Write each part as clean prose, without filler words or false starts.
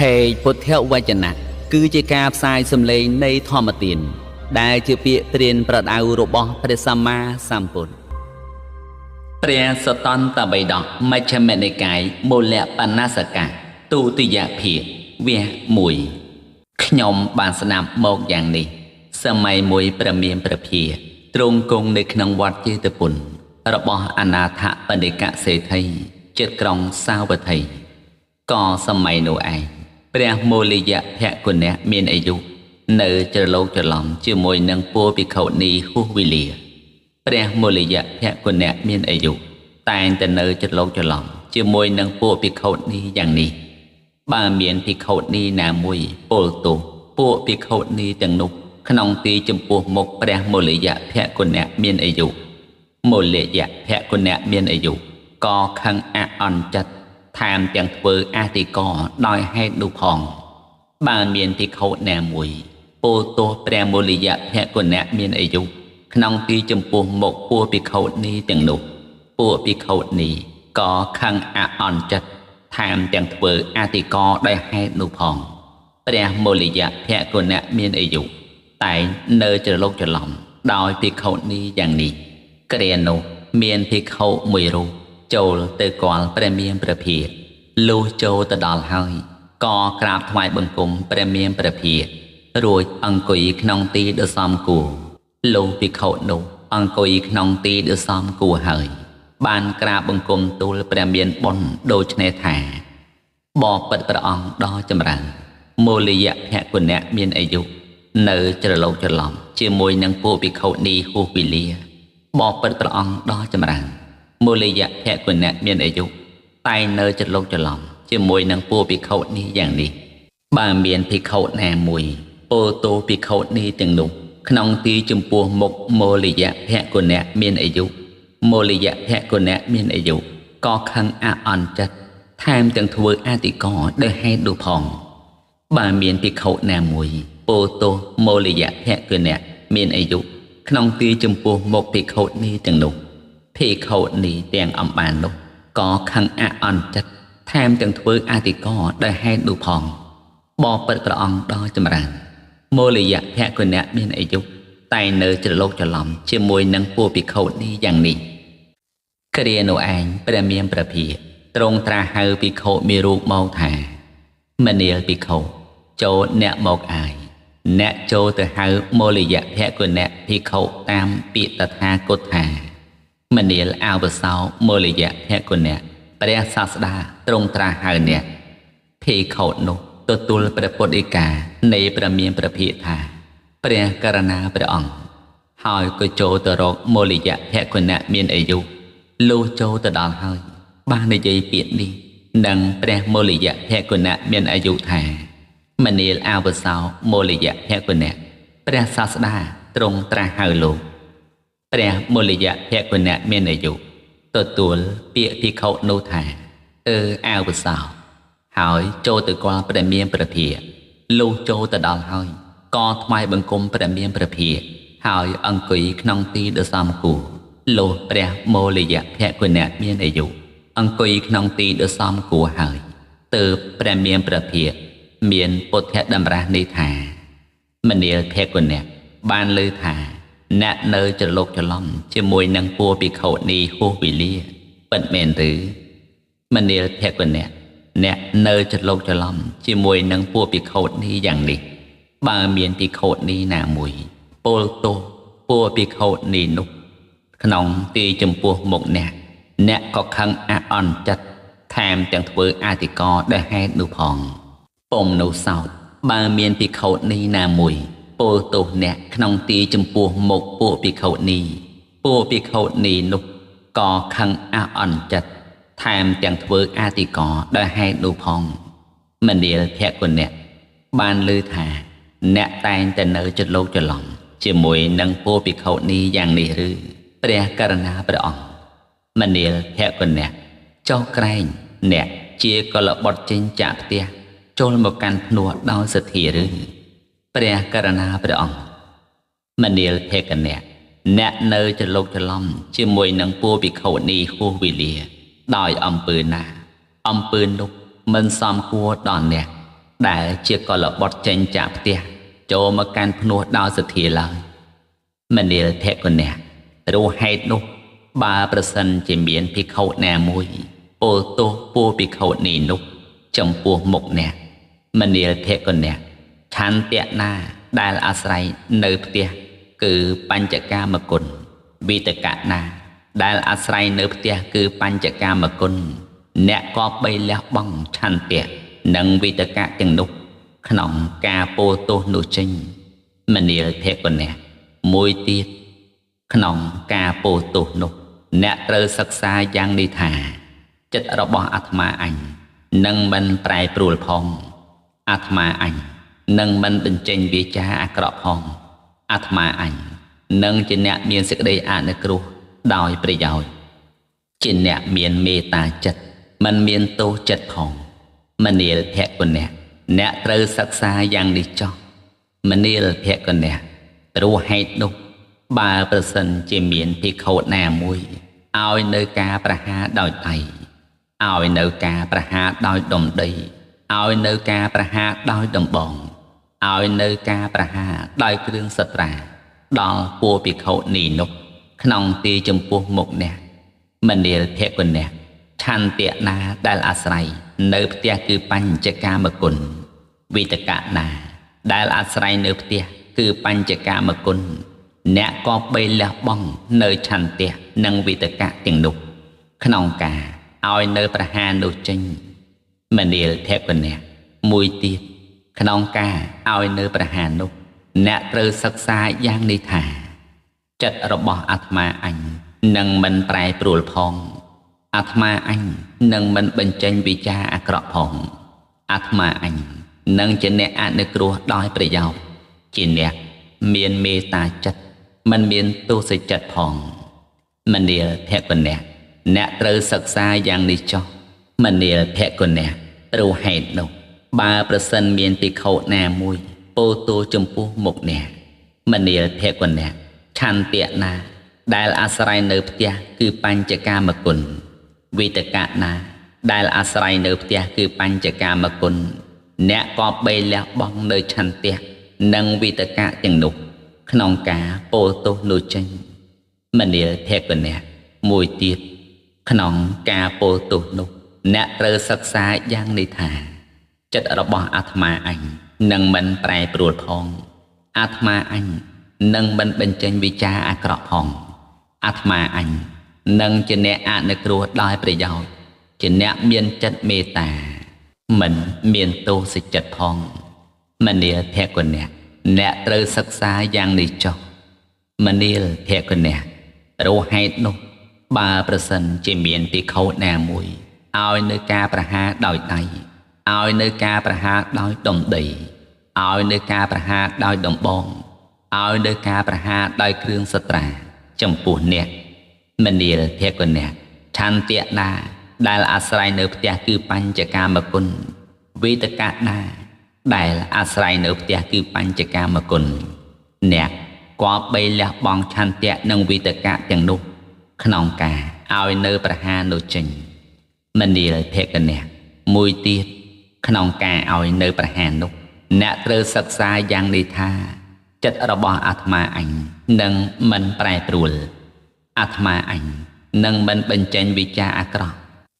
Page ពុទ្ធវចនៈគឺជាការផ្សាយសំឡេងនៃធម្មទានដែលជាពាក្យព្រានប្រដៅរបស់ព្រះសម្មាសម្ពុទ្ធព្រះសតន្តបិដកមជ្ឈិមនិកាយមូលបណ្ណាសកៈទុតិយភាគវគ្គ1ខ្ញុំបានស្ដាប់មកយ៉ាងនេះសម័យមួយព្រះមានព្រះភាទ្រង់គង់នៅក្នុងវត្តជេតពុនរបស់អនាថបណ្ឌិកសេដ្ឋីជិតក្រុងសាវត្ថីក៏សម័យនោះឯងព្រះមូលយៈភគណៈមានអាយុនៅច្រឡូកច្រឡំជាមួយនឹងពួកភិក្ខុនីហួសវេលាព្រះមូលយៈភគណៈមានអាយុតែងតែនៅច្រឡូកច្រឡំជាមួយនឹងពួកភិក្ខុនីយ៉ាងនេះបើមានភិក្ខុនីណាមួយពលទោសពួកភិក្ខុនីទាំងនោះក្នុងទីចំពោះមុខព្រះមូលយៈភគណៈមានអាយុមូលយៈភគណៈមានអាយុក៏ខឹងអអន់ចិត្តថែមទាំងធ្វើអធិករដោយហេតុនោះផងបើមានភិក្ខុណាមួយពោលទោសព្រះមូលយៈភគណៈមានអាយុក្នុងទីចំពោះមុខពួកភិក្ខុនីទាំងនោះពួកភិក្ខុនីក៏ខឹងអអន់ចិត្តថែមទាំងធ្វើអធិករដោយហេតុនោះផងព្រះមូលយៈភគណៈមានអាយុតែងនៅច្រឡុកច្រឡំដោយភិក្ខុនីយ៉ាងនេះគ្រានោះមានភិក្ខុមួយរូបចូលទៅគាល់ព្រះមានព្រះភាលុះចូលទៅដល់ហើយក៏ក្រាបថ្វាយបង្គំព្រះមានព្រះភារួចអង្គុយក្នុងទីដ៏សមគួរលុះភិក្ខុនោះអង្គុយក្នុងទីដ៏សមគួរហើយបានក្រាបបង្គំទូលព្រះមានបុណ្យដូចនេះថាបបិទ្ធព្រះអង្គដ៏ចម្រើនមូលយៈភគណៈមានអាយុនៅច្រឡូកច្រឡំជាមួយនឹងពួកភិក្ខុនីហួសវេលាបបិទ្ធព្រះអង្គដ៏ចម្រើនមូលយៈភគណៈមានអាយុតែងនៅច្រឡូកច្រឡំជាមួយនឹងពួកភិក្ខុនេះយ៉ាងនេះបើមានភិក្ខុណាមួយពោលទោសភិក្ខុនេះទាំងនោះក្នុងទីចំពោះមុខមូលយៈភគណៈមានអាយុមូលយៈភគណៈមានអាយុក៏ខឹងអអន់ចិត្តថែមទាំងធ្វើអធិករដោយហេតុនោះផងបើមានភិក្ខុណាមួយពោលទោសមូលយៈភគណៈមានអាយុក្នុងទីចំពោះមុខភិក្ខុនេះទាំងនោះភិក្ខុនេះទាំងអំបាននោះក៏ខឹងអអន់ចិត្តថែមទាំងធ្វើអធិករដោយហេតុនោះផងបបិទ្ធព្រះអង្គដ៏ចម្រើនមូលយៈភគណៈមានអាយុតែនៅច្រឡូកច្រឡំជាមួយនឹងពួកភិក្ខុនេះយ៉ាងនេះគ្រានោះឯងព្រះមានព្រះភាទ្រង់ត្រាស់ហៅភិក្ខុមានរូបមកថាមនាលភិក្ខុចូលអ្នកមកអាយអ្នកចូលទៅហៅមូលយៈភគណៈភិក្ខុតាមពាក្យតថាគតថាមនាលអវសោមូលយៈភគណៈព្រះសាស្តាទ្រង់ត្រាស់ហៅអ្នកភិក្ខុនោះទទួលព្រះពុទ្ធដីកានៃព្រះមានព្រះភាថាព្រះករណាព្រះអង្គហើយក៏ចូលទៅរកមូលយៈភគណៈមានអាយុលុះចូលទៅដល់ហើយបាននិយាយពាក្យនេះនឹងព្រះមូលយៈភគណៈមានអាយុថាមនាលអវសោមូលយៈភគណៈព្រះសាស្តាទ្រង់ត្រាស់ហៅលោកព្រះមូលយៈភគណៈមានអាយុទទួលពាក្យភិក្ខុនោះថាអវសោហើយចូលទៅគាល់ព្រះមានព្រះភាលុះចូលទៅដល់ហើយក៏ថ្វាយបង្គំព្រះមានព្រះភាហើយអង្គុយក្នុងទីដ៏សមគួរលុះព្រះមូលយៈភគណៈមានអាយុអង្គុយក្នុងទីដ៏សមគួរហើយទើបព្រះមានព្រះភាមានពុទ្ធតម្រាស់នេះថាមនាលភគណៈបានលើថាអ្នកនៅច្រឡុកច្រឡំជាមួយនឹងពួកភិក្ខុនីហួសវេលាពិតមែនឬមនាលភគណៈអ្នកនៅច្រឡុកច្រឡំជាមួយនឹងពួកភិក្ខុនីយ៉ាងនេះបើមានភិក្ខុនីណាមួយពោលទោសពួកភិក្ខុនីនោះក្នុងទីចំពោះមុខអ្នកក៏ខឹងអអន់ចិត្តថែមទាំងធ្វើអធិករដោយហេតុនោះផងពុំនោះសោតបើមានភិក្ខុនីណាមួយពោលទោសអ្នកក្នុងទីចំពោះមុខពួកភិក្ខុនីពួកភិក្ខុនីនោះក៏ខឹងអអន់ចិត្តថែមទាំងធ្វើអធិករដោយហេតុនោះផងមនាលភគណៈបានលើថាអ្នកតែងតែនៅច្រឡូកច្រឡំជាមួយនឹងពួកភិក្ខុនីយ៉ាងនេះឬព្រះករណាព្រះអង្គមនាលភគណៈចុះក្រែងអ្នកជាកុលបុត្រចេញចាក់ផ្ទះចូលមកកាន់ភ្នោះដោយសទ្ធាឬព្រះករណាព្រះអង្គមនាលភគណៈអ្នកនៅច្រឡុកច្រឡំជាមួយនឹងពួកភិក្ខុនីហួសវេលាដោយអំពើណាអំពើនោះមិនសមគួរដល់អ្នក ដែលជាកលបុត្រចេញจากផ្ទះចូលមកកាន់ភ្នោះដោយសទ្ធាឡើយមនាលភគណៈរស់ហេតុនោះបើប្រសិនជាមានភិក្ខុណាមួយពោលទោសពួកភិក្ខុនេះនោះចំពោះមុខអ្នកមនាលភគណៈឆន្ទៈណាដែលអាស្រ័យនៅផ្ទះគឺបញ្ចកាមគុណវិតកណាដែលអាស្រ័យនៅផ្ទះគឺបញ្ចកាមគុណអ្នកក៏បីលះបង់ឆន្ទៈនិងវិតកៈទាំងនោះក្នុងការពោលទោសនោះចេញមនាលភគណៈមួយទៀតក្នុងការពោលទោសនោះអ្នកត្រូវសិក្សាយ៉ាងនេះថាចិត្តរបស់អាត្មាអញនឹងមិនប្រែប្រួលផងអាត្មាអញនឹងមិនបញ្ចេញវាចាអាក្រក់ផងអាត្មាអញនឹងជាអ្នកមានសេចក្តីអនុគ្រោះដោយប្រយោជន៍ជាអ្នកមានមេត្តាចិត្តមិនមានទោសចិត្តផងមនាលភគណៈអ្នកត្រូវសិក្សាយ៉ាងនេះចោះមនាលភគណៈព្រោះហេតុនោះបើប្រសិនជាមានភិក្ខុណាមួយឲ្យនៅការប្រហារដោយដៃឲ្យនៅការប្រហារដោយដុំដីឲ្យនៅការប្រហារដោយដំបងឲ្យនៅការប្រហារដោយគ្រឿងសត្រាដល់ពួកភិក្ខុនេះនោះក្នុងទីចំពោះមុខអ្នកមនាលភគណៈឆន្ទៈណាដែលអាស្រ័យនៅផ្ទះគឺបញ្ចកាមគុណវិតកណាដែលអាស្រ័យនៅផ្ទះគឺបញ្ចកាមគុណអ្នកក៏បីលះបង់នៅឆន្ទៈនិងវិតកៈទាំងនោះក្នុងការឲ្យនៅប្រហារនោះចេញមនាលភគណៈមួយទៀតក្នុងការឲ្យនៅប្រហារនោះអ្នកត្រូវសិក្សាយ៉ាងនេះថាចិត្តរបស់អាត្មាអញនឹងមិនប្រែប្រួលផងអាត្មាអញនឹងមិនបញ្ចេញវិចារអាក្រក់ផងអាត្មាអញនឹងជាអ្នកអនុគ្រោះដោយប្រយោជន៍ជាអ្នកមានមេត្តាចិត្តមិនមានទោសចិត្តផងមនាលភគណៈអ្នកត្រូវសិក្សាយ៉ាងនេះចុះមនាលភគណៈព្រោះហេតុនោះបើប្រសិនមានភិក្ខុណាមួយពោលទោសចំពោះមុខអ្នកមនាលភគណៈឆន្ទៈណាដែលអាស្រ័យនៅផ្ទះគឺបញ្ចកាមគុណវិតកណាដែលអាស្រ័យនៅផ្ទះគឺបញ្ចកាមគុណអ្នកក៏បីលះបង់នៅឆន្ទៈនិងវិតកៈទាំងនោះក្នុងការពោលទោសនោះចេញមនាលភគណៈមួយទៀតក្នុងការពោលទោសនោះអ្នកត្រូវសិក្សាយ៉ាងនេះថាចិត្តរបស់អាត្មាអញនឹងមិនប្រែប្រួលផងអាត្មាអញនឹងមិនបញ្ចេញវិចារអាក្រក់ផងអាត្មាអញនឹងជាអ្នកអនុគ្រោះដោយប្រយោជន៍ជាអ្នកមានចិត្តមេត្តាមិនមានទោសចិត្តផងមនាលភគណៈអ្នកត្រូវសិក្សាយ៉ាងនេះចុះមនាលភគណៈព្រោះហេតុនោះបើប្រសិនជាមានភិក្ខុណាមួយឲ្យនៅការប្រហារដោយដៃឲ្យនៅការប្រហារដោយដុំដីឲ្យនៅការប្រហារដោយដំបងឲ្យនៅការប្រហារដោយគ្រឿងសត្រាចំពោះអ្នកមនាលភគណៈឆន្ទៈណាដែលអាស្រ័យនៅផ្ទះគឺបញ្ចកាមគុណវិតកណាដែលអាស្រ័យនៅផ្ទះគឺបញ្ចកាមគុណអ្នកក៏បីលះបង់ឆន្ទៈនិងវិតកៈទាំងនោះក្នុងការឲ្យនៅប្រហារនោះចេញមនាលភគណៈមួយទៀតក្នុងការឲ្យនៅប្រហារនោះអ្នកត្រូវសិក្សាយ៉ាងនេះថាចិត្តរបស់អាត្មាអញនឹងមិនប្រែប្រួលអាត្មាអញនឹងមិនបញ្ចេញវិចារអាក្រក់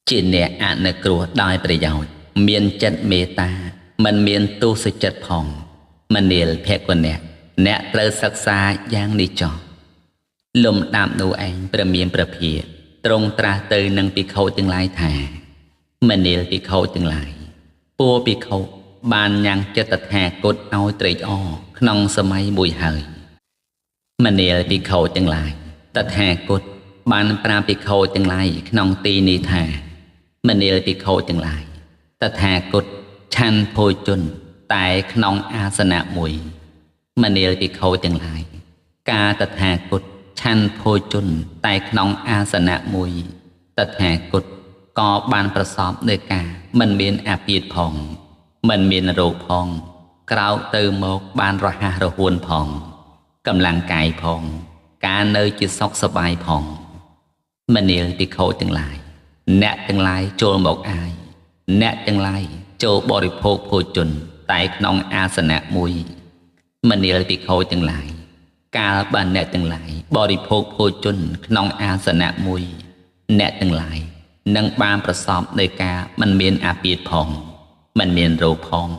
ជាអ្នកអនុគ្រោះដោយប្រយោជន៍មានចិត្តមេត្តាមិនមានទោសចិត្តផងមនាលភគណៈអ្នកត្រូវសិក្សាយ៉ាងនេះចុះលំដាប់នោះឯងព្រះមានព្រះភិក្ខទ្រង់ត្រាស់ទៅនឹងភិក្ខុទាំងឡាយថាមនាលភិក្ខុទាំងឡាយពួកភិក្ខុបានញ៉ាំងចិត្តថាគតឲ្យត្រេកអរក្នុងសម័យមួយហើយមនាលភិក្ខុទាំងឡាយតថាគតបានប្រាប់ភិក្ខុទាំងឡាយក្នុងទីនេះថាមនាលភិក្ខុទាំងឡាយតថាគតឆាន់ភោជនតែក្នុងអាសនៈមួយមនាលភិក្ខុទាំងឡាយការតថាគតឆាន់ភោជនតែក្នុងអាសនៈមួយតថាគតក៏បានប្រសពដោយការមិនមានអាពាធផងមិនមានរោគផងក្រោកទៅមកបានរហ័សរហួនផងកម្លាំងកាយផងការនៅជាសុខសប្បាយផងមនាលភិក្ខុទាំងឡាយអ្នកទាំងឡាយចូលមកអាយអ្នកទាំងឡាយចូលបរិភោគភោជន តែក្នុងអាសនៈមួយមនាលភិក្ខុទាំងឡាយកាលបានអ្នកទាំងឡាយបរិភោគភោជនក្នុងអាសនៈមួយអ្នកទាំងឡាយនឹងបានប្រសពដោយការមិនមានអាពាធផងមិនមានរោគផង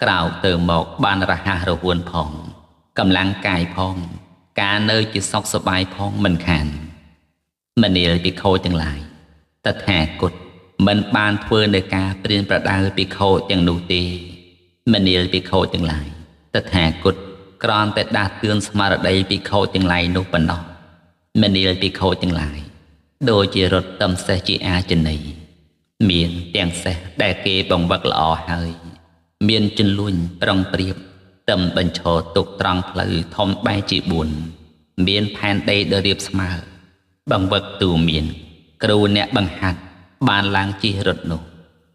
ក្រោកទៅមកបានរហ័សរហួនផងកម្លាំងកាយផងការនៅជាសុខសប្បាយផងមិនខានមនាលភិក្ខុទាំងឡាយតថាគតមិនបានធ្វើនៅការព្រានប្រដៅភិក្ខុទាំងនោះទេមនាលភិក្ខុទាំងឡាយតថាគតគ្រាន់តែដាស់តឿនស្មារតីភិក្ខុទាំងឡាយនោះប៉ុណ្ណោះមនាលភិក្ខុទាំងឡាយដូចជារត់តឹមសេះជាអាចិន័យមានទាំងសេះដែលគេបង្វឹកល្អហើយមានជន្លួញប្រឹងប្រៀបតឹមបញ្ឈរទុកត្រង់ផ្លូវធំបែជា4មានផែនដីដ៏រាបស្មើបង្វឹកទូមានគ្រូអ្នកបង្ហាត់បានឡើងជិះរត់នោះ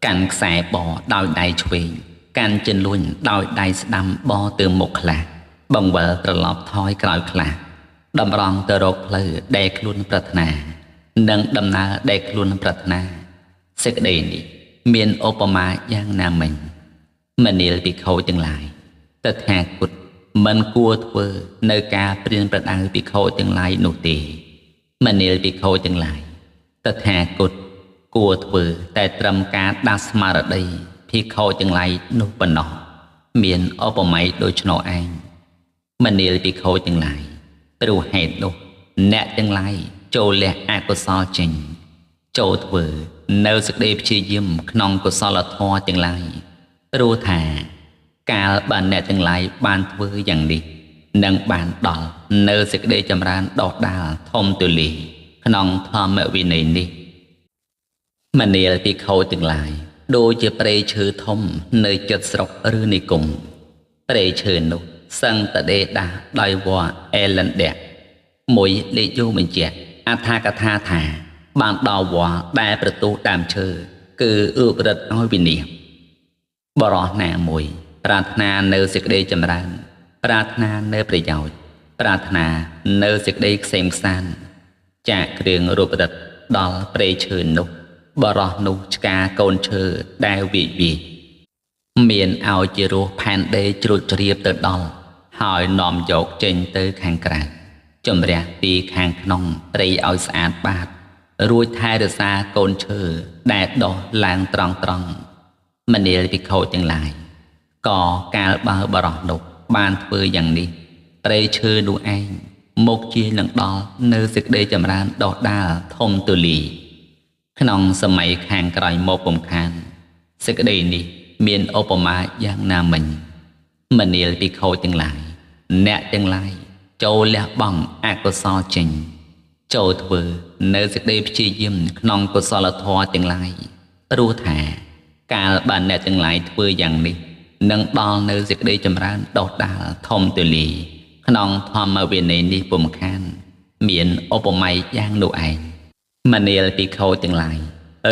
កាន់ខ្សែបដោយដៃឆ្វេងកាន់ជន្លួញដោយដៃស្ដាំបទៅមុខខ្លះបង្វិលត្រឡប់ថយក្រោយខ្លះតម្រង់ទៅរកផ្លូវដែលខ្លួនប្រាថ្នានិងដំណើរដែលខ្លួនប្រាថ្នាសេចក្តីនេះមានឧបមាយ៉ាងណាមិញមនាលភិក្ខុទាំងឡាយតថាគតមិនគួរធ្វើនៅការព្រានប្រដៅភិក្ខុទាំងឡាយនោះទេមនាលភិក្ខុទាំងឡាយតថាគតគួរធ្វើតែត្រឹមការដាស់ស្មារតីភិក្ខុទាំងឡាយនោះប៉ុណ្ណោះមានឧបមាដូចនោះឯងមនាលភិក្ខុទាំងឡាយព្រោះហេតុនោះអ្នកទាំងឡាយចូលលះអកុសលចេញចូលធ្វើនៅសេចក្តីព្យាយាមក្នុងកុសលធម៌ទាំងឡាយព្រោះថាកាលបានអ្នកទាំងឡាយបានធ្វើយ៉ាងនេះនឹងបានដល់នៅសេចក្តីចម្រើនដុះដាលធំទូលាយក្នុងធម្មវិន័យនេះមនាលភិក្ខុទាំងឡាយដូចជាព្រៃឈើធំនៅជិតស្រុកឬនិគមព្រៃឈើនោះសឹងតដេដាស់ដោយវត្តអេលិនដេមួយលេខយោបញ្ជាក់អត្ថាកថាថាបានដល់វត្តដែលប្រទូដើមឈើគឺឧបរិទ្ធឲ្យវិនិច្ឆ័យបរោះណាមួយប្រាថ្នានៅសេចក្តីចម្រើនប្រាថ្នានៅប្រយោជន៍ប្រាថ្នានៅសេចក្តីក្សេមក្សាន្តចាកគ្រឿងរូបរិទ្ធដល់ព្រៃឈើនោះបរោះនោះឆ្កាកូនឈើដែលវិវិមានឲ្យជារស់ផែនដីជ្រួតជ្រាបទៅដល់ហើយនាំយកចេញទៅខាងក្រៅជំរះទីខាងក្នុងព្រៃឲ្យស្អាតបាតរួចថែរក្សាកូនឈើដែលដុះឡើងត្រង់មនាលភិក្ខុទាំងឡាយក៏កាលបើបរោះនោះបានធ្វើយ៉ាងនេះព្រៃឈើនោះឯងមុខជានឹងដល់នៅសេចក្តីចម្រើនដុះដាលធំទូលាយក្នុងសម័យខាងក្រោយមកពុំខានសេចក្តីនេះមានឧបមាយ៉ាងណាមិញមនាលភិក្ខុទាំងឡាយអ្នកទាំងឡាយចូលលះបង់អកុសលចេញចូលធ្វើនៅសេចក្តីព្យាយាមក្នុងកុសលធម៌ទាំងឡាយព្រោះថាកាលបានអ្នកទាំងឡាយធ្វើយ៉ាងនេះនឹងដល់នៅសេចក្តីចម្រើនដុះដាលធំទូលាយក្នុងធម្មវិន័យនេះពុំខានមានឧបមាយ៉ាងនោះឯងមនាលភិក្ខុទាំងឡាយ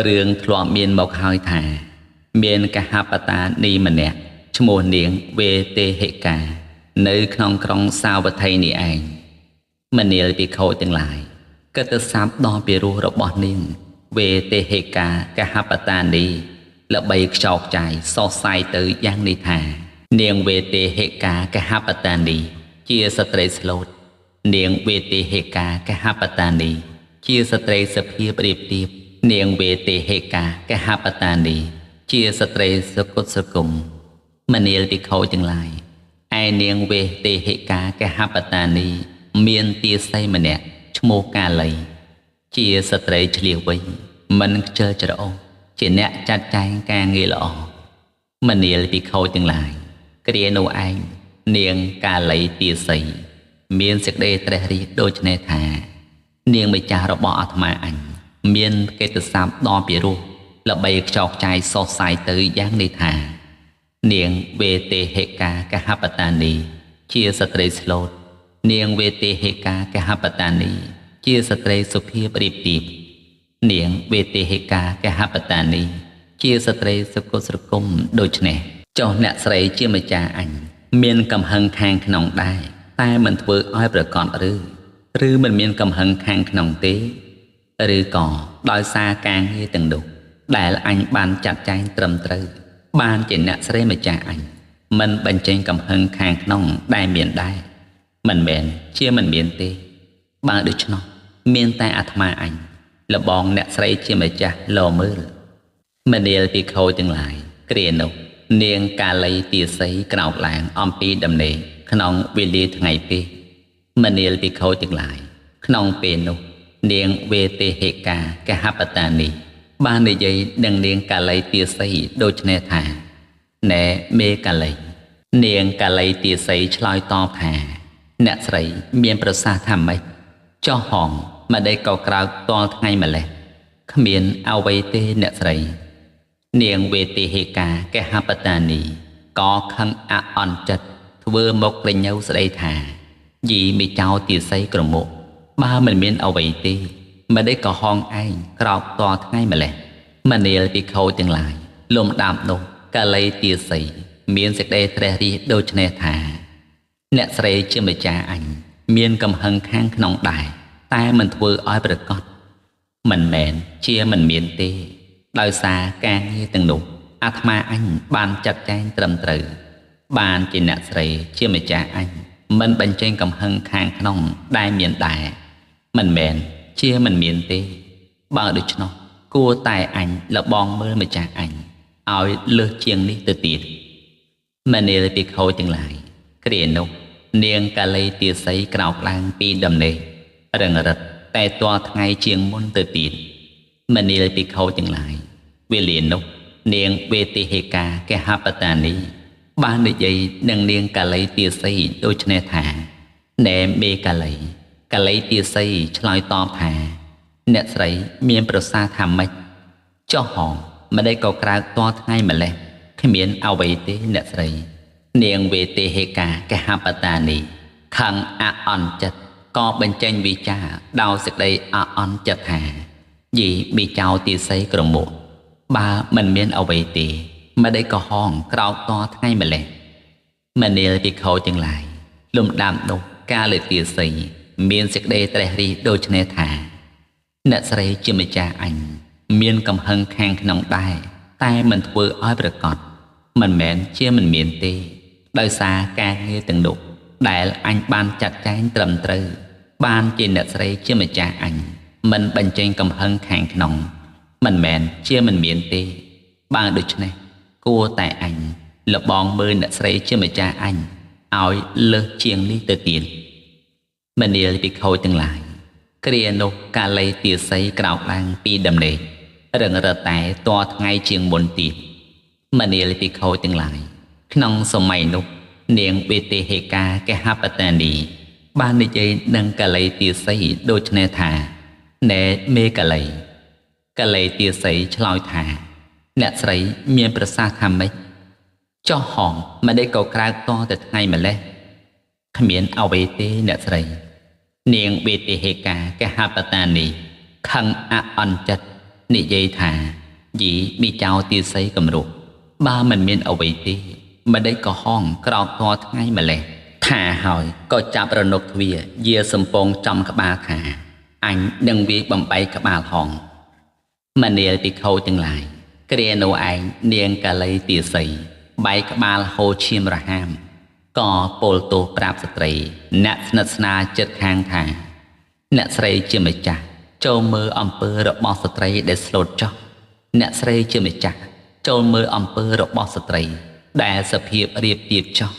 រឿងធ្លាប់មានមកហើយថាមានកហបតានីម្នាក់ឈ្មោះនាងវេទេហិកានៅក្នុងក្រុងសាវត្ថីនេះឯងមនាលភិក្ខុទាំងឡាយគិតទៅសាប់ដល់ពីរោះរបស់នាងវេទេហិកាកហបតានីល្បីខ្ចោកចាយសោកសាយទៅយ៉ាងនេះថានាងវេទេហិកាកហបតានីជាស្ត្រីស្លូតនាងវេទេហិកាកហបតានីជាស្ត្រីសភាប្រៀបធៀបនាងវេទេហិកាកហបតានីជាស្ត្រីសគុតសគុំមនាលភិក្ខុទាំងឡាយឯនាងវេទេហិកាកហបតានីមានទាសីម្នាក់ឈ្មោះកាលីជាស្ត្រីឆ្លៀសវៃមិនខ្ជិលច្រអូសជាអ្នកចាត់ចែងការងារល្អមនាលភិក្ខុទាំងឡាយគ្រានោះឯងនាងកាលីទាសីមានសេចក្តីត្រេះរិះដូចនេះថានាងម្ចាស់របស់អាត្មាអញមានកិត្តិស័ព្ទដ៏ពិរោះល្បីខ្ចោកចាយសោកសាយទៅយ៉ាងនេះថានាងវេទេហិកាកហបតានីជាស្ត្រីស្លូតនាងវេទេហិកាកហបតានីជាស្ត្រីសុភាពរៀបរៀបនាងវេទេហិកាកហបតានីជាស្ត្រីសុគតស្រគំដូច្នេះចុះអ្នកស្រីជាម្ចាស់អញមានកំហឹងខាងក្នុងដែរតែមិនធ្វើឲ្យប្រកបឬមិនមានកំហឹងខាងក្នុងទេឬក៏ដោយសារការងារទាំងនោះដែលអញបានចាត់ចែងត្រឹមត្រូវបានជាអ្នកស្រីម្ចាស់អញ មិនបញ្ចេញកំហឹងខាងក្នុងដែលមានដែរមិនមែនជាមិនមានទេបើដូច្នោះមានតែអាត្មាអញលបងអ្នកស្រីជាម្ចាស់លមើលមនាលភិក្ខុទាំងឡាយគ្រានោះនាងកាលីទាសីក្រោកឡើងអំពីដំណេកក្នុងវេលាថ្ងៃពេកមនាលភិក្ខុទាំងឡាយក្នុងពេលនោះនាងវេទេហេកាកហបតានីបាននិយាយនឹងនាងកាលីទាសីដូចនេះថាណែមេកាលីនាងកាលីទាសីឆ្លើយតបថាអ្នកស្រីមានប្រសាសន៍ថាម៉េចចុះហងម្ដេចក៏ក្រោកតលថ្ងៃម្លេះគ្មានអ្វីទេអ្នកស្រីនាងវេទេហេកាកហបតានីក៏ខឹងអអន់ចិត្តធ្វើមកប្រញើស្ដីថាយីមីចៅទាសីក្រមុកបើមិនមានអ្វីទេម្ដេចក៏ហងឯងក្រោកតថ្ងៃម្លេះមនាលភិក្ខុទាំងឡាយលំដាប់នោះកាលីទាសីមានសេចក្តីត្រេះរិះដូចនេះថាអ្នកស្រីជាម្ចាស់អញមានកំហឹងខាងក្នុងដែរតែមិនធ្វើឲ្យប្រកបមិនមែនជាមិនមានទេដោយសារការងារទាំងនោះអាត្មាអញបានចាត់ចែងត្រឹមត្រូវបានជាអ្នកស្រីជាម្ចាស់អញមិនបញ្ចេញកំហឹងខាងក្នុងដែលមានដែរមិនមែនជាមិនមានទេបើដូច្នោះគួរតែអញលបងមើលម្ចាស់អញឲ្យលើសជាងនេះទៅទៀតមនាលភិក្ខុទាំងឡាយគ្រានោះនាងកាលីទាសីក្រោកឡើងពីដំណេករឹងរិតតែទាល់ថ្ងៃជាងមុនទៅទៀតមនាលភិក្ខុទាំងឡាយវេលានោះនាងវេទិហេកាកហបតានីបាននិយាយនឹងនាងកាលីទាសីដូចនេះថាណែមេកាលីទាសីឆ្លើយតបថាអ្នកស្រីមានប្រសាសន៍ថាម៉េចចុះហងម្ដេចក៏ក្រោកតថ្ងៃម្លេះគ្មានអ្វីទេអ្នកស្រីនាងវេទេហេកាកហបតានីខឹងអអន់ចិត្តក៏បញ្ចេញវិចារដោយសេចក្តីអអន់ចិត្តថាយីមីចៅទាសីក្រមុកបើមិនមានអ្វីទេម្ដេចក៏ហងក្រោកតថ្ងៃម្លេះមនាលភិក្ខុទាំងឡាយលំដាប់នោះកាលីទាសីមានសេចក្តីត្រេះរិះដូចនេះថាអ្នកស្រីជាម្ចាស់អញមានកំហឹងខាងក្នុងដែរតែមិនធ្វើឲ្យប្រកបមិនមែនជាមិនមានទេដោយសារការងារទាំងនោះដែលអញបានចាត់ចែងត្រឹមត្រូវបានជាអ្នកស្រីជាម្ចាស់អញមិនបញ្ចេញកំហឹងខាងក្នុងមិនមែនជាមិនមានទេបើដូច្នេះគួរតែអញលបងមើលអ្នកស្រីជាម្ចាស់អញឲ្យលើសជាងនេះទៅទៀតមនាលភិក្ខុទាំងឡាយគ្រានោះកាលីទាសីក្រោកឡើងពីដំណេករឹងរិតតែតថ្ងៃជាងមុនទៀតមនាលភិក្ខុទាំងឡាយក្នុងសម័យនោះនាងវេទេហេកាកហបតានីបាននិយាយនឹងកាលីទាសីដូចនេះថាណែមេកាលីទាសីឆ្លើយថាអ្នកស្រីមានប្រសាសន៍ថាម៉េចចុះហងម្ដេចក៏ក្រោកតតែថ្ងៃម្លេះគ្មានអ្វីទេអ្នកស្រីនាងវេទិហេកាកហបតានីខឹងអអន់ចិត្តនិយាយថាយីមីចៅទាសីគំរុបើមិនមានអ្វីទេម្ដេចក៏ហងក្រោកតថ្ងៃម្លេះថាហើយក៏ចាប់រនុកទ្វារយាសំពងចំក្បាលថាអញនឹងវាយបំបីក្បាលហងមនាលភិក្ខុទាំងឡាយគ្រានោះឯងនាងកាលីទាសីបែកក្បាលហូរឈាមរហាមក៏ពោលទោសប្រាប់ស្ត្រីអ្នកស្និទ្ធស្នាលចិត្តខាងថាអ្នកស្រីជាម្ចាស់ចូលមើលអំពើរបស់ស្ត្រីដែលស្លូតចុះអ្នកស្រីជាម្ចាស់ចូលមើលអំពើរបស់ស្ត្រីដែលសភាពរៀបទៀបចុះ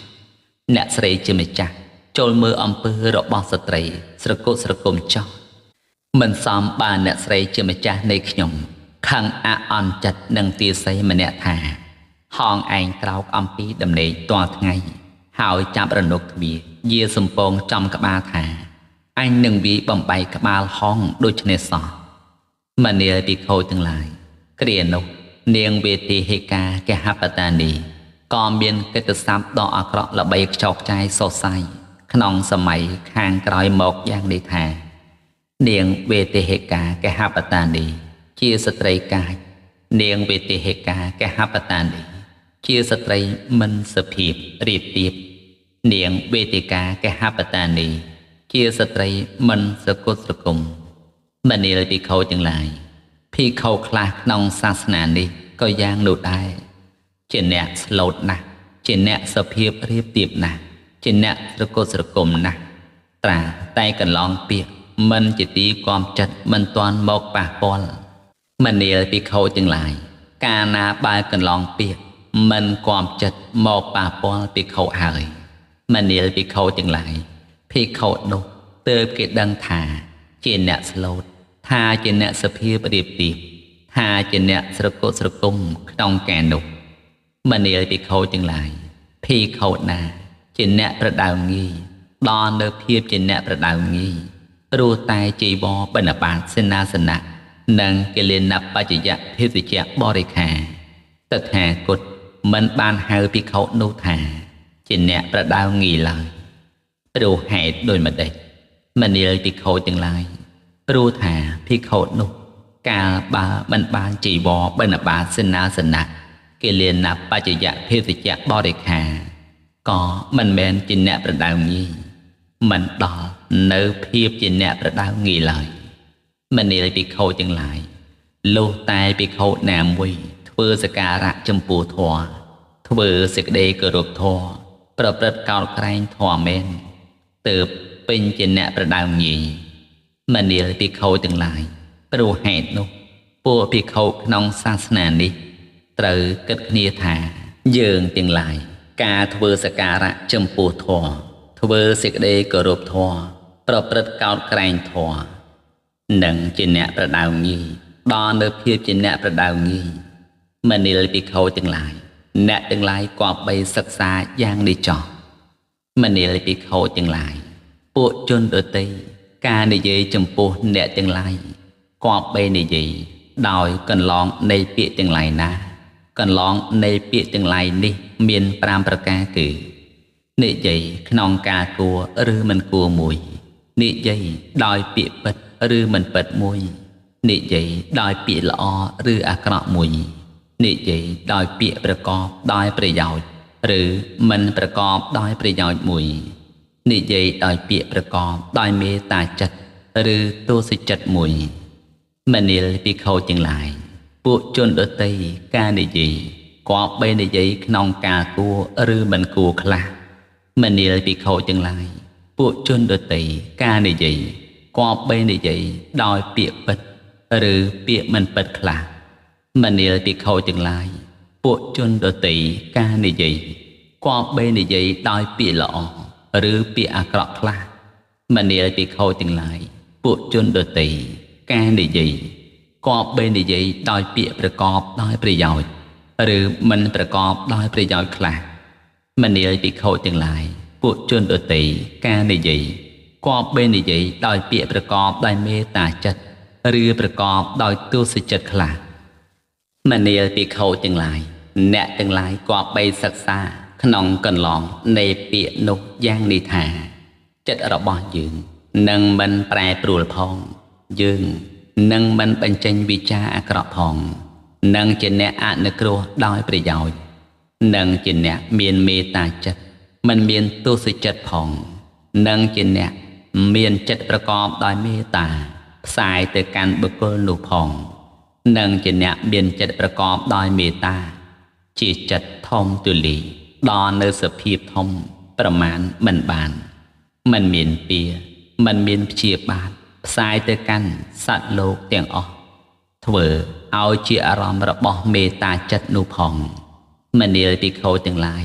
អ្នកស្រីជាម្ចាស់ចូលមើលអំពើរបស់ស្ត្រីស្រគត់ស្រគំចុះមិនសមបើអ្នកស្រីជាម្ចាស់នៃខ្ញុំខឹងអអន់ចិត្តនឹងទាសីម្នាក់ថាហងឯងក្រោកអំពីដំណេកទាល់ថ្ងៃហើយចាប់រនុកទ្វារយាសំពងចំក្បាលថាអញនឹងវាយបំបីក្បាលហងដូចនេះសោះមនាលភិក្ខុទាំងឡាយគ្រានោះនាងវេទិហេកាកហបតានីក៏មានកិត្តិស័ព្ទដ៏អាក្រក់ល្បីខ្ចោកចាយសរសៃក្នុងសម័យខាងក្រោយមកយ៉ាងនេះថានាងវេទិហេកាកហបតានីជាស្ត្រីកាចនាងវេទិហេកាកហបតានីជាស្ត្រីមិនសុភាពរៀបទៀបនាងវេទិកាកហបតានីជាស្ត្រីមិនសកុតស្រគំមនាលភិក្ខុទាំងឡាយភិក្ខុខ្លះក្នុងសាសនានេះក៏យ៉ាងនោះដែរជាអ្នកស្លូតណាស់ ជាអ្នកសភាពរៀបទៀបណាស់ជាអ្នកស្រកូតស្រគំណាស់ត្រាតែកន្លងពាក្យមិនជាទីគាំចិត្តមិនទាន់មកប៉ះពាល់មនាលភិក្ខុទាំងឡាយកាលណាបើកន្លងពាក្យមិនគាំចិត្តមកប៉ះពាល់ភិក្ខុហើយមនាលភិក្ខុទាំងឡាយភិក្ខុនោះទើបគេដឹងថាជាអ្នកស្លូតថាជាអ្នកសភាពរៀបទៀបថាជាអ្នកស្រកូតស្រគំក្នុងការនោះមនាលភិក្ខុទាំងឡាយភិក្ខុណាជាអ្នកប្រដៅងាយដល់នៅភាពជាអ្នកប្រដៅងាយព្រោះតែជីវរបិណ្ឌបាតសេនាសនៈនិងកិលេនបច្ចយៈភេសជ្ជៈបរិខាតថាគតមិនបានហៅភិក្ខុនោះថាជាអ្នកប្រដៅងាយឡើយព្រោះហេតុដូចម្ដេចមនាលភិក្ខុទាំងឡាយព្រោះថាភិក្ខុនោះកាលបើមិនបានជីវរបិណ្ឌបាតសេនាសនៈកិលេនបច្ចយៈភេសជ្ជៈបរិខាក៏មិនមែនជាអ្នកប្រដៅងាយមិនដល់នៅភាពជាអ្នកប្រដៅងាយឡើយមនាលភិក្ខុទាំងឡាយលុះតែភិក្ខុណាមួយធ្វើសក្ការៈចំពោះធម៌ធ្វើសេចក្តីគោរពធម៌ប្រព្រឹត្តកោតក្រែងធម៌មែនទើបពេញជាអ្នកប្រដៅងាយមនាលភិក្ខុទាំងឡាយព្រោះហេតុនោះពួកភិក្ខុក្នុងសាសនានេះត្រូវគិតគ្នាថាយើងទាំងឡាយការធ្វើសក្ការៈចំពោះធម៌ធ្វើសេចក្តីគោរពធម៌ប្រព្រឹត្តកោតក្រែងធម៌នឹងជាអ្នកប្រដៅងាយដល់នៅភាពជាអ្នកប្រដៅងាយមនាលភិក្ខុទាំងឡាយអ្នកទាំងឡាយគប្បីសិក្សាយ៉ាងនេះចោះមនាលភិក្ខុទាំងឡាយពួកជនដទៃការនិយាយចំពោះអ្នកទាំងឡាយគប្បីនិយាយដោយកន្លងនៃពាក្យទាំងឡាយណាកន្លងនៃពាក្យទាំងឡាយនេះមាន5ប្រការគឺនិយាយក្នុងការគួរឬមិនគួរមួយនិយាយដោយពាក្យពិតឬមិនពិតមួយនិយាយដោយពាក្យល្អឬអាក្រក់មួយនិយាយដោយពាក្យប្រកបដោយប្រយោជន៍ឬមិនប្រកបដោយប្រយោជន៍មួយនិយាយដោយពាក្យប្រកបដោយមេត្តាចិត្តឬទោសចិត្តមួយមនាលភិក្ខុទាំងឡាយពួកជនដទៃការនិយាយគប្បីនិយាយក្នុងការគួរឬមិនគួរខ្លះមនាលភិក្ខុទាំងឡាយពួកជនដទៃការនិយាយគប្បីនិយាយដោយពាក្យពិតឬពាក្យមិនពិតខ្លះមនាលភិក្ខុទាំងឡាយពួកជនដទៃការនិយាយគប្បីនិយាយដោយពាក្យល្អឬពាក្យអាក្រក់ខ្លះមនាលភិក្ខុទាំងឡាយពួកជនដទៃការនិយាយគប្បីនិយាយដោយពាក្យប្រកបដោយប្រយោជន៍ឬមិនប្រកបដោយប្រយោជន៍ខ្លះមនាលភិក្ខុទាំងឡាយពួកជនដទៃការនិយាយគប្បីនិយាយដោយពាក្យប្រកបដោយមេត្តាចិត្តឬប្រកបដោយទោសចិត្តខ្លះមនាលភិក្ខុទាំងឡាយអ្នកទាំងឡាយគប្បីសិក្សាក្នុងកន្លងនៃពាក្យនោះយ៉ាងនេះថាចិត្តរបស់យើងនឹងមិនប្រែប្រួលផងយើងនឹងមិនបញ្ចេញវិចារអាក្រក់ផងនឹងជាអ្នកអនុគ្រោះដោយប្រយោជន៍នឹងជាអ្នកមានមេត្តាចិត្តមិនមានទោសចិត្តផងនឹងជាអ្នកមានចិត្តប្រកបដោយមេត្តាផ្សាយទៅកាន់បុគ្គលនោះផងនឹងជាអ្នកមានចិត្តប្រកបដោយមេត្តាជាចិត្តធំទូលាយដល់នៅសភាពធំប្រមាណមិនបានមិនមានពៀមិនមានព្យាបាទផ្សាយទៅកាន់សត្វលោកទាំងអស់ធ្វើឲ្យជាអារម្មណ៍របស់មេត្តាចិត្តនោះផងមនាលភិក្ខុទាំងឡាយ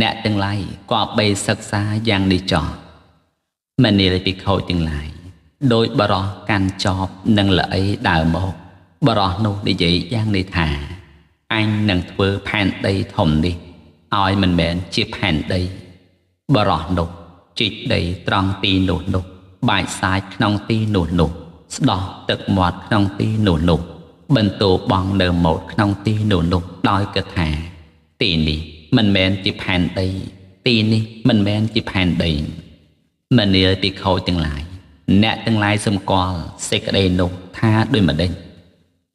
អ្នកទាំងឡាយក៏បីសិក្សាយ៉ាងនេះចោះមនាលភិក្ខុទាំងឡាយដោយបរោះកាន់ចបនឹងល្អីដើរមកបរោះនោះនិយាយយ៉ាងនេះថាអញនឹងធ្វើផែនដីធំនេះឲ្យមិនមែនជាផែនដីបរោះនោះជីកដីត្រង់ទីនោះបាច់សាយក្នុងទីនោះស្ដោះទឹកមាត់ក្នុងទីនោះបន្ទោបងនៅម៉ូតក្នុងទីនោះដោយគិតថាទីនេះមិនមែនជាផែនដីទីនេះមិនមែនជាផែនដីមនាលភិក្ខុទាំងឡាយអ្នកទាំងឡាយសម្គាល់សេចក្តីនោះថាដូចម្ដេច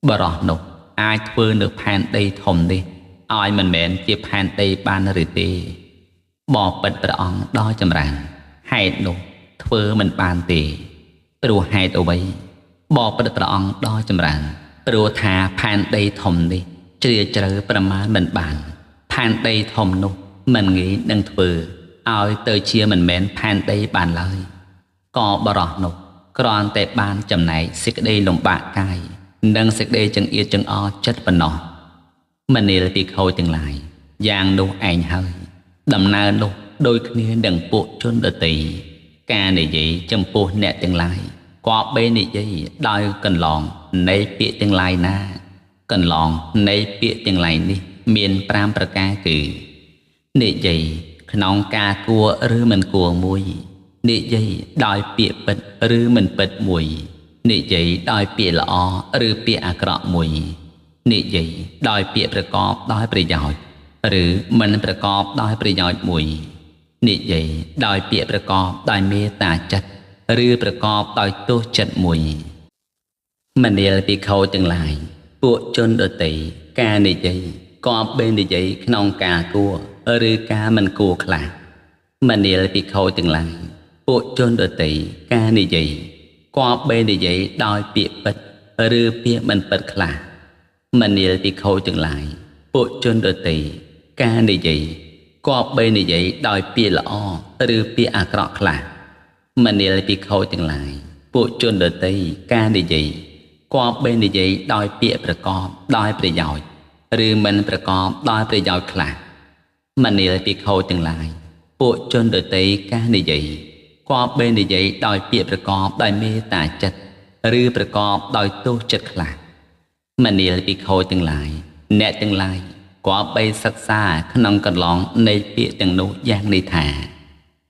បរោះនោះអាចធ្វើនៅផែនដីធំនេះឲ្យមិនមែនជាផែនដីបានឬទេបបិទ្ធព្រះអង្គដល់ចម្រើនហេតុនោះធ្វើមិនបានទេព្រោះហេតុអ្វីបបិទ្ធព្រះអង្គដល់ចម្រើនព្រោះថាផែនដីធំនេះជ្រាលជ្រៅប្រមាណមិនបានផែនដីធំនោះ មិនងាយនឹងធ្វើឲ្យទៅជាមិនមែនផែនដីបានឡើយក៏បរោះនោះគ្រាន់តែបានចំណែកសេចក្តីលំបាកកាយនិងសេចក្តីចង្អៀតចង្អល់ចិត្តប៉ុណ្ណោះមនាលភិក្ខុទាំងឡាយយ៉ាងនោះឯងហើយដំណើរនោះដូចគ្នានឹងពួកជនដទៃការនិយាយចំពោះអ្នកទាំងឡាយក៏បីនិយាយដោយកន្លងនៃពាក្យទាំងឡាយណាកន្លងនៃពាក្យទាំងឡាយនេះមាន5ប្រការគឺនិយាយក្នុងការគួរឬមិនគួរមួយនិយាយដោយពាក្យពិតឬមិនពិតមួយនិយាយដោយពាក្យល្អឬពាក្យអាក្រក់មួយនិយាយដោយពាក្យប្រកបដោយប្រយោជន៍ឬមិនប្រកបដោយប្រយោជន៍មួយនិយាយដោយពាក្យប្រកបដោយមេត្តាចិត្តឬប្រកបដោយទោសចិត្តមួយមនាលភិក្ខុទាំងឡាយពួកជនដទៃការនិយាយក៏បីនិយាយក្នុងការគួរឬការមិនគួរខ្លះមនាលភិក្ខុទាំងឡាយពួកជនដទៃការនិយាយក៏បីនិយាយដោយពាក្យពិតឬពាក្យមិនពិតខ្លះមនាលភិក្ខុទាំងឡាយពួកជនដទៃការនិយាយក៏បីនិយាយដោយពាក្យល្អឬពាក្យអាក្រក់ខ្លះមនាលភិក្ខុទាំងឡាយពួកជនដទៃការនិយាយក៏បីនិយាយដោយពាក្យប្រកបដោយប្រយោជន៍ឬមិនប្រកបដោយប្រយោជន៍ខ្លះមនាលភិក្ខុទាំងឡាយពួកជនដទៃការនិយាយក៏បីនិយាយដោយពាក្យប្រកបដោយមេត្តាចិត្តឬប្រកបដោយទោសចិត្តខ្លះមនាលភិក្ខុទាំងឡាយអ្នកទាំងឡាយក៏បីសិក្សាក្នុងកន្លងនៃពាក្យទាំងនោះយ៉ាងនេះថា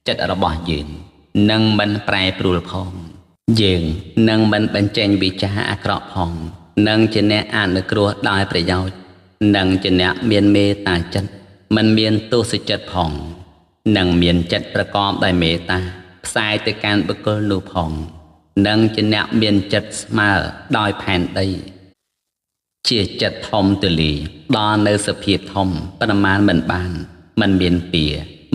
ចិត្តរបស់យើងនឹងមិនប្រែប្រួលផងយើងនឹងមិនបញ្ចេញវិចារអាក្រក់ផងនឹងជាអ្នកអនុគ្រោះដោយប្រយោជន៍នឹងជាអ្នកមានមេត្តាចិត្តមិនមានទោសចិត្តផងនឹងមានចិត្តប្រកបដោយមេត្តាផ្សាយទៅកាន់បុគ្គលនោះផងនឹងជាអ្នកមានចិត្តស្មើដោយផែនដីជាចិត្តធំទូលាយដល់នៅសភាពធំប្រមាណមិនបានមិនមានពៀ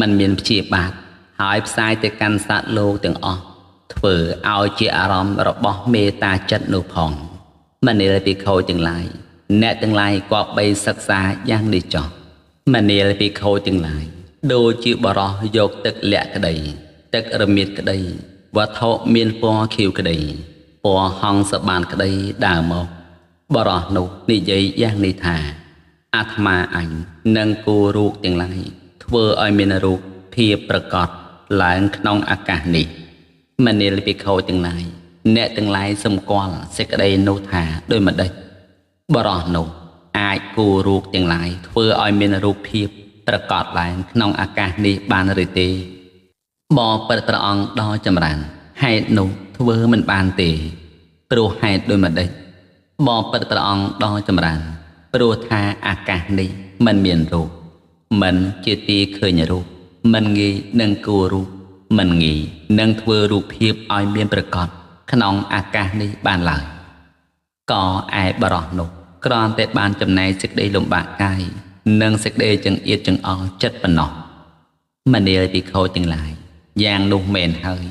មិនមានព្យាបាទហើយផ្សាយទៅកាន់សត្វលោកទាំងអស់ធ្វើឲ្យជាអារម្មណ៍របស់មេត្តាចិត្តនោះផងមនាលភិក្ខុទាំងឡាយអ្នកទាំងឡាយក៏បីសិក្សាយ៉ាងនេះចុះមនាលភិក្ខុទាំងឡាយដូចជាបរោះយកទឹកលាក់ក្តីទឹករមៀតក្តីវត្ថុមានពណ៌ខៀវក្តីពណ៌ហង្សបានក្តីដើរមកបរោះនោះនិយាយយ៉ាងនេះថាអាត្មាអញនឹងគូរូបទាំងឡាយធ្វើឲ្យមានរូបភាពប្រកបឡើងក្នុងអាកាសនេះមនាលភិក្ខុទាំងឡាយអ្នកទាំងឡាយសម្គាល់សេចក្តីនោះថាដូចម្ដេចបរោះនោះអាចគូរូបទាំងឡាយធ្វើឲ្យមានរូបភាពប្រកបឡើងក្នុងអាកាសនេះបានឬទេបបិទ្ធព្រះអង្គដ៏ចម្រើនហេតុនោះធ្វើមិនបានទេព្រោះហេតុដូចម្ដេចបបិទ្ធព្រះអង្គដ៏ចម្រើនព្រោះថាអាកាសនេះមិនមានរូបមិនជាទីឃើញរូបមិនងាយនឹងគួររូបមិនងាយនឹងធ្វើរូបភាពឲ្យមានប្រកបក្នុងអាកាសនេះបានឡើយក៏ឯបរោះនោះគ្រាន់តែបានចំណែកសេចក្តីលំបាកកាយនិងសេចក្តីចង្អៀតចង្អល់ចិត្តប៉ុណ្ណោះមនាលភិក្ខុទាំងឡាយយ៉ាងនោះមែនហើយ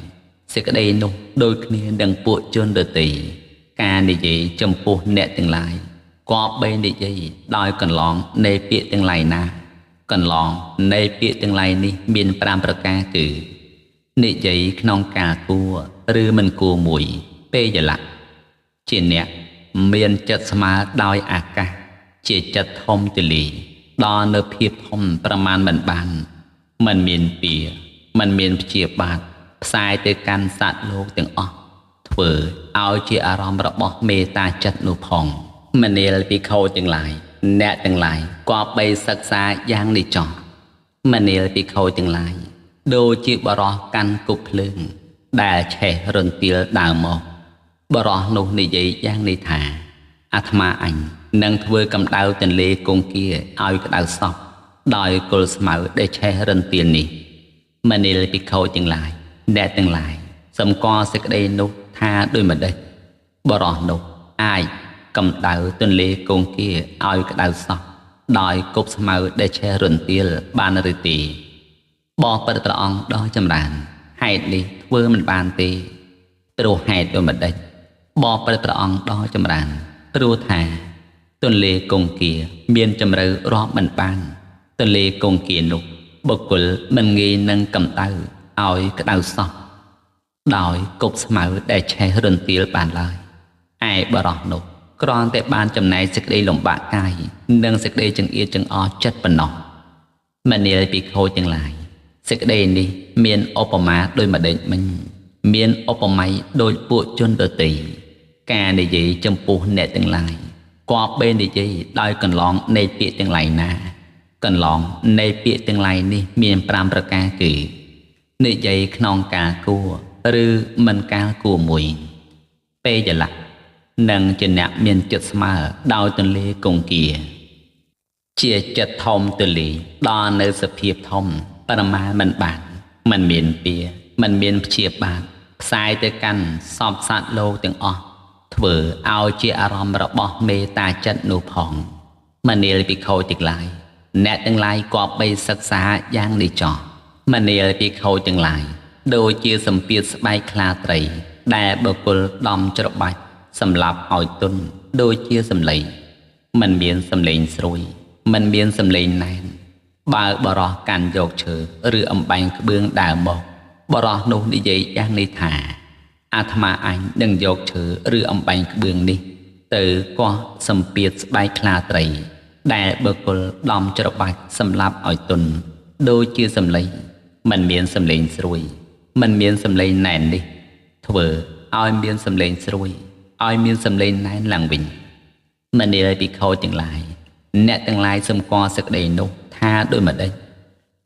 សេចក្តីនោះដូចគ្នានឹងពួកជនដទៃការនិយាយចំពោះអ្នកទាំងឡាយក៏បីនិយាយដោយកន្លងនៃពាក្យទាំងឡាយណាកន្លងនៃពាក្យទាំងឡាយនេះមាន5ប្រការគឺនិយាយក្នុងការគួរឬមិនគួរមួយពេយលៈជាអ្នកមានចិត្តស្មើដោយអាកាសជាចិត្តធំទូលាយដល់នៅភាពធំប្រមាណមិនបានមិនមានពៀមិនមានព្យាបាទផ្សាយទៅកាន់សត្វលោកទាំងអស់ធ្វើឲ្យជាអារម្មណ៍របស់មេត្តាចិត្តនោះផងមនាលភិក្ខុទាំងឡាយអ្នកទាំងឡាយក៏បីសិក្សាយ៉ាងនេះចុះមនាលភិក្ខុទាំងឡាយដូចជាបរោះកាន់គប់ភ្លើងដែលឆេះរន្ទាលដើរមកបរោះនោះនិយាយយ៉ាងនេះថាអាត្មាអញនឹងធ្វើកម្ដៅទន្លេគង្គាឲ្យក្ដៅសពដោយគល់ស្មៅដែលឆេះរន្ទាលនេះមនាលភិក្ខុទាំងឡាយអ្នកទាំងឡាយសម្គាល់សេចក្តីនោះថាដូចម្ដេចបរោះនោះអាចកម្ដៅទន្លេគង្គាឲ្យក្ដៅសពដោយគប់ស្មៅដែលឆេះរន្ទាលបានឬទេបបិទ្ធព្រះអង្គដ៏ចម្រើនហេតុនេះធ្វើមិនបានទេព្រោះហេតុដូចម្ដេចបបិទ្ធព្រះអង្គដ៏ចម្រើនព្រោះថាទន្លេគង្គាមានជម្រៅរាប់មិនបានទន្លេគង្គានោះ បុគ្គលមិនងាយនឹងកំដៅឲ្យក្តៅសោះដោយគប់ស្មៅដែលឆេះរន្ទាលបានឡើយឯបរោះនោះគ្រាន់តែបានចំណែកសេចក្តីលំបាកកាយនិងសេចក្តីចង្អៀតចង្អល់ចិត្តប៉ុណ្ណោះមនាលភិក្ខុទាំងឡាយសេចក្តីនេះមានឧបមាដូចម្ដេចមិញមានឧបមាដូចពួកជនដទៃការនិយាយចំពោះអ្នកទាំងឡាយគប្បីនិយាយដោយកន្លងនៃពាក្យទាំងឡាយណាកន្លងនៃពាក្យទាំងឡាយនេះមាន5ប្រការគឺនិយាយក្នុងការគួរឬមិនការគួរមួយពេយលៈនិងជាអ្នកមានចិត្តស្មើដោយទន្លេគង្គាជាចិត្តធំទលេដល់នៅសភាពធំបរមាមិនបានមិនមានពៀមិនមានព្យាបាទផ្សាយទៅកាន់សពសត្វលោកទាំងអស់ធ្វើឲ្យជាអារម្មណ៍របស់មេត្តាចិត្តនោះផងមនាលភិក្ខុទាំងឡាយអ្នកទាំងឡាយគប្បីសិក្សាយ៉ាងនេះចោះមនាលភិក្ខុទាំងឡាយដូចជាសម្ពាធស្បែកខ្លាត្រីដែលបុគ្គលដំច្របាច់សម្លាប់ឲ្យទុនដូចជាសំឡេងមិនមានសំឡេងស្រួយមិនមានសំឡេងណែនបើបរោះកាន់យកឈើឬអំបែងក្បឿងដើរមកបរោះនោះនិយាយយ៉ាងនេះថាអាត្មាអញនឹងយកឈើឬអំបែងក្បឿងនេះទៅកោះសម្ពាធស្បែកខ្លាត្រីដែលបុគ្គលដំច្របាច់សម្លាប់ឲ្យទុនដូចជាសំឡេងមិនមានសំឡេងស្រួយមិនមានសំឡេងណែននេះធ្វើឲ្យមានសំឡេងស្រួយឲ្យមានសំឡេងណែនឡើងវិញមនាលភិក្ខុទាំងឡាយអ្នកទាំងឡាយសម្គាល់សេចក្តីនោះថាដូចម្ដេច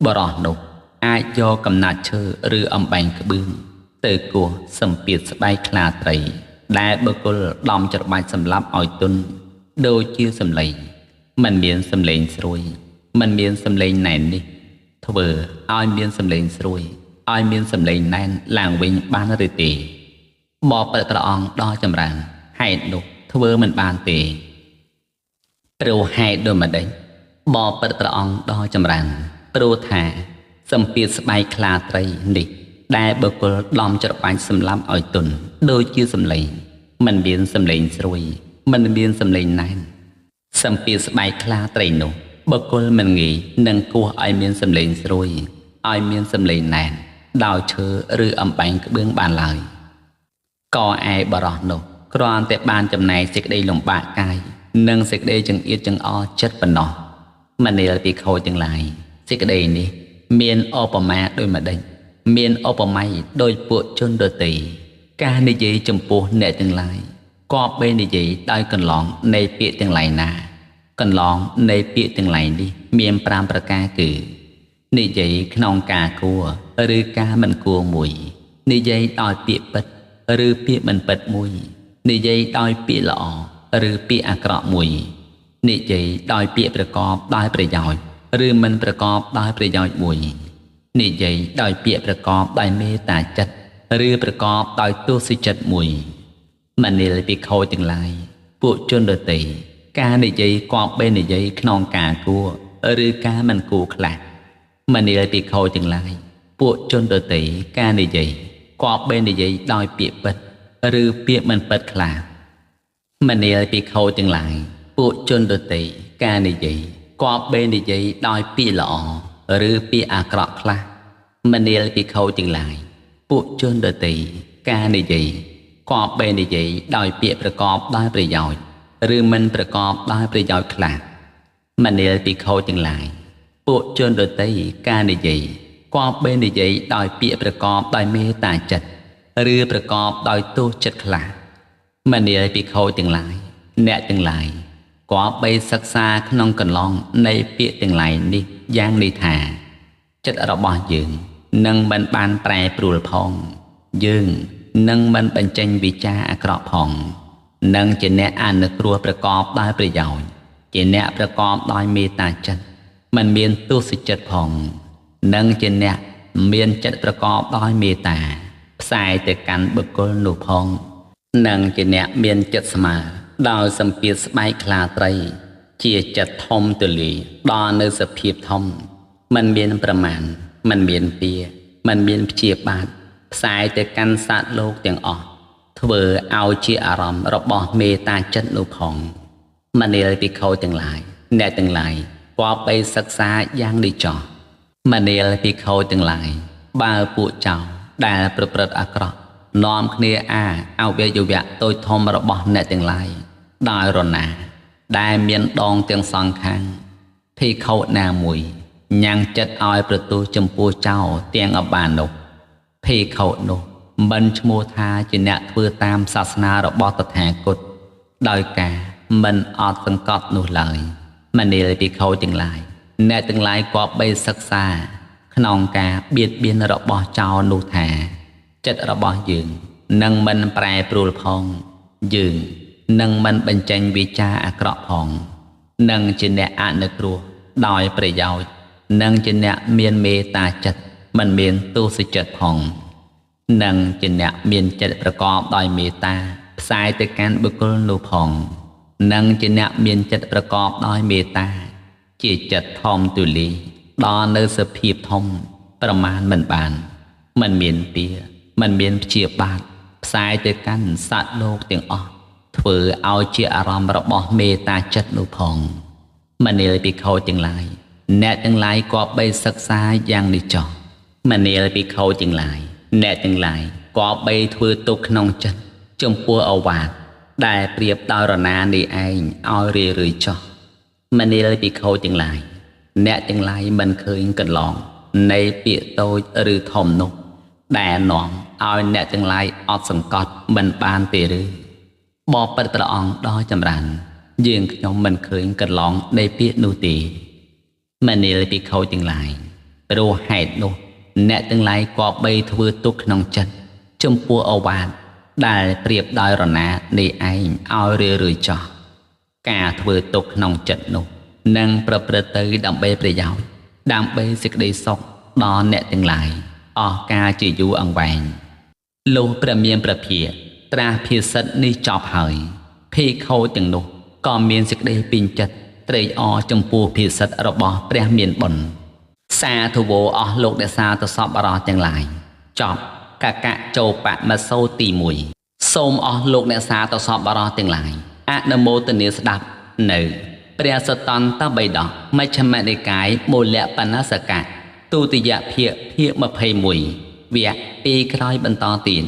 បរោះនោះអាចយកកំណាត់ឈើឬអំបែងក្បឿងទៅគោះសម្ពាធស្បែកខ្លាត្រីដែលបុគ្គលដំច្របាច់សម្លាប់ឲ្យទុនដូចជាសំឡេងមិនមានសំឡេងស្រួយមិនមានសំឡេងណែននេះធ្វើឲ្យមានសំឡេងស្រួយឲ្យមានសំឡេងណែនឡើងវិញបានឬទេបបិទ្ធព្រះអង្គដល់ចម្រើនហេតុនោះធ្វើមិនបានទេព្រោះហេតុដូចម្ដេចបបិទ្ធព្រះអង្គដល់ចម្រើនព្រោះថាសម្ពាធស្បែកខ្លាត្រីនេះដែលបុគ្គលដំច្របាច់សម្លាប់ឲ្យទុនដូចជាសំឡេងមិនមានសំឡេងស្រួយមិនមានសំឡេងណែនសម្ពាធស្បែកខ្លាត្រីនោះបុគ្គលមិនងាយនឹងគោះឲ្យមានសំឡេងស្រួយឲ្យមានសំឡេងណែនដោយឈើឬអំបែងក្បឿងបានឡើយក៏ឯបរោះនោះគ្រាន់តែបានចំណែកសេចក្តីលំបាកកាយនិងសេចក្តីចង្អៀតចង្អល់ចិត្តប៉ុណ្ណោះមនាលភិក្ខុទាំងឡាយសេចក្តីនេះមានឧបមាដូចម្ដេចមានឧបមាដូចពួកជនដទៃការនិយាយចំពោះអ្នកទាំងឡាយគប្បីនិយាយដោយកន្លងនៃពាក្យទាំងឡាយណាកន្លងនៃពាក្យទាំងឡាយនេះមាន5ប្រការគឺនិយាយក្នុងការគួរឬការមិនគួរមួយនិយាយដោយពាក្យពិតឬពាក្យមិនពិតមួយនិយាយដោយពាក្យល្អឬពាក្យអាក្រក់មួយនិយាយដោយពាក្យប្រកបដោយប្រយោជន៍ឬមិនប្រកបដោយប្រយោជន៍មួយនិយាយដោយពាក្យប្រកបដោយមេត្តាចិត្តឬប្រកបដោយទោសចិត្តមួយមនាលភិក្ខុទាំងឡាយពួកជនដទៃការនិយាយគប្បីនិយាយក្នុងការគួរឬការមិនគួរខ្លះមនាលភិក្ខុទាំងឡាយពួកជនដទៃការនិយាយគប្បីនិយាយដោយពាក្យពិតឬពាក្យមិនពិតខ្លះមនាលភិក្ខុទាំងឡាយពួកជនដទៃការនិយាយគប្បីនិយាយដោយពាក្យល្អឬពាក្យអាក្រក់ខ្លះមនាលភិក្ខុទាំងឡាយពួកជនដទៃការនិយាយគប្បីនិយាយដោយពាក្យប្រកបដោយប្រយោជន៍ឬមិនប្រកបដោយប្រយោជន៍ខ្លះមនាលភិក្ខុទាំងឡាយពួកជនដទៃការនិយាយគប្បីនិយាយដោយពាក្យប្រកបដោយមេត្តាចិត្តឬប្រកបដោយទោសចិត្តខ្លះមនាលភិក្ខុទាំងឡាយអ្នកទាំងឡាយគប្បីសិក្សាក្នុងកន្លងនៃពាក្យទាំងឡាយនេះយ៉ាងនេះថាចិត្តរបស់យើងនឹងមិនបានប្រែប្រួលផងយើងនឹងមិនបញ្ចេញវិចារអាក្រក់ផងនឹងជាអ្នកអនុគ្រោះប្រកបដោយប្រយោជន៍ជាអ្នកប្រកបដោយមេត្តាចិត្តមិនមានទោសចិត្តផងនឹងជាអ្នកមានចិត្តប្រកបដោយមេត្តាផ្សាយទៅកាន់បុគ្គលនោះផងនឹងជាអ្នកមានចិត្តស្មើដោយសម្ពាធស្បែកខ្លាត្រីជាចិត្តធំទូលាយដល់នៅសភាពធំមិនមានប្រមាណមិនមានពៀមិនមានព្យាបាទផ្សាយទៅកាន់សត្វលោកទាំងអស់ធ្វើឲ្យជាអារម្មណ៍របស់មេត្តាចិត្តនោះផងមនាលភិក្ខុទាំងឡាយអ្នកទាំងឡាយគប្បីសិក្សាយ៉ាងនេះចោះ មនាលពីខោទាំងឡាយបើពួកចៅដែលប្រព្រឹត្តអាក្រក់នាំគ្នាអវយវៈតូចធំរបស់អ្នកទាំងឡាយដោយរណាដែលមានដងទាំងសងខាងភីខោណាមួយញ៉ាំងចិត្តឲ្យប្រទូចំពោះចៅទាំងអបាននោះភីខោនោះមិនឈ្មោះថាជាអ្នកធ្វើតាមសាសនារបស់តថាគតដោយការមិនអត់សង្កត់នោះឡើយមនាលពីខោទាំងឡាយអ្នកទាំងឡាយក៏បីសិក្សាក្នុងការបៀតបៀនរបស់ចៅនោះថាចិត្តរបស់យើងនឹងមិនប្រែប្រួលផងយើងនឹងមិនបញ្ចេញវាចាអាក្រក់ផងនឹងជាអ្នកអនុគ្រោះដោយប្រយោជន៍នឹងជាអ្នកមានមេត្តាចិត្តមិនមានទោសចិត្តផងនឹងជាអ្នកមានចិត្តប្រកបដោយមេត្តាផ្សាយទៅកាន់បុគ្គលនោះផងនឹងជាអ្នកមានចិត្តប្រកបដោយមេត្តាជាចិត្តធំទូលាយដល់នៅសភាពធំប្រមាណមិនបានមិនមានពៀមិនមានព្យាបាទផ្សាយទៅកាន់សត្វលោកទាំងអស់ធ្វើឲ្យជាអារម្មណ៍របស់មេត្តាចិត្តនោះផងមនាលពីខោទាំងឡាយអ្នកទាំងឡាយក៏បីសិក្សាយ៉ាងនេះចុះមនាលពីខោទាំងឡាយអ្នកទាំងឡាយក៏បីធ្វើទុកក្នុងចិត្តចំពោះអវាទដែលប្រៀបដោយរណានេះឯងឲ្យរឿយចុះមនាលពីខោទាំងឡាយអ្នកទាំងឡាយមិនឃើញកន្លងនៃពាក្យតូចឬធំនោះដែលនាំឲ្យអ្នកទាំងឡាយអត់សង្កត់មិនបានទេឬបបិទ្ធព្រះអង្គដ៏ចម្រើនយើងខ្ញុំមិនឃើញកន្លងនៃពាក្យនោះទេមនាលពីខោទាំងឡាយព្រោះហេតុនោះអ្នកទាំងឡាយក៏បីធ្វើទុកក្នុងចិត្តចំពោះអវាទដែលប្រៀបដោយរណានេះឯងឲ្យរឿយចោះការធ្វើទុកក្នុងចិត្តនោះនឹងប្រព្រឹត្តទៅដើម្បីប្រយោជន៍ដើម្បីសេចក្តីសុខដល់អ្នកទាំងឡាយអស់កាលជាយូរអង្វែងលុះព្រះមានព្រះភិក្ខត្រាស់ភាសិតនេះចប់ហើយភីខោទាំងនោះក៏មានសេចក្តីពេញចិត្តត្រេកអរចំពោះភាសិតរបស់ព្រះមានបុណ្យសាធុវោអស់លោកអ្នកសាទសពអរោះទាំងឡាយចប់កកៈចោបមសោទី1សូមអស់លោកអ្នកសាទសពអរោះទាំងឡាយអនុមោទនាស្ដាប់នៅព្រះសតន្តបិដកមជ្ឈមនិកាយមូលបណ្ណសកៈទុតិយភាគ21វគ្គពីក្រោយបន្តទៀត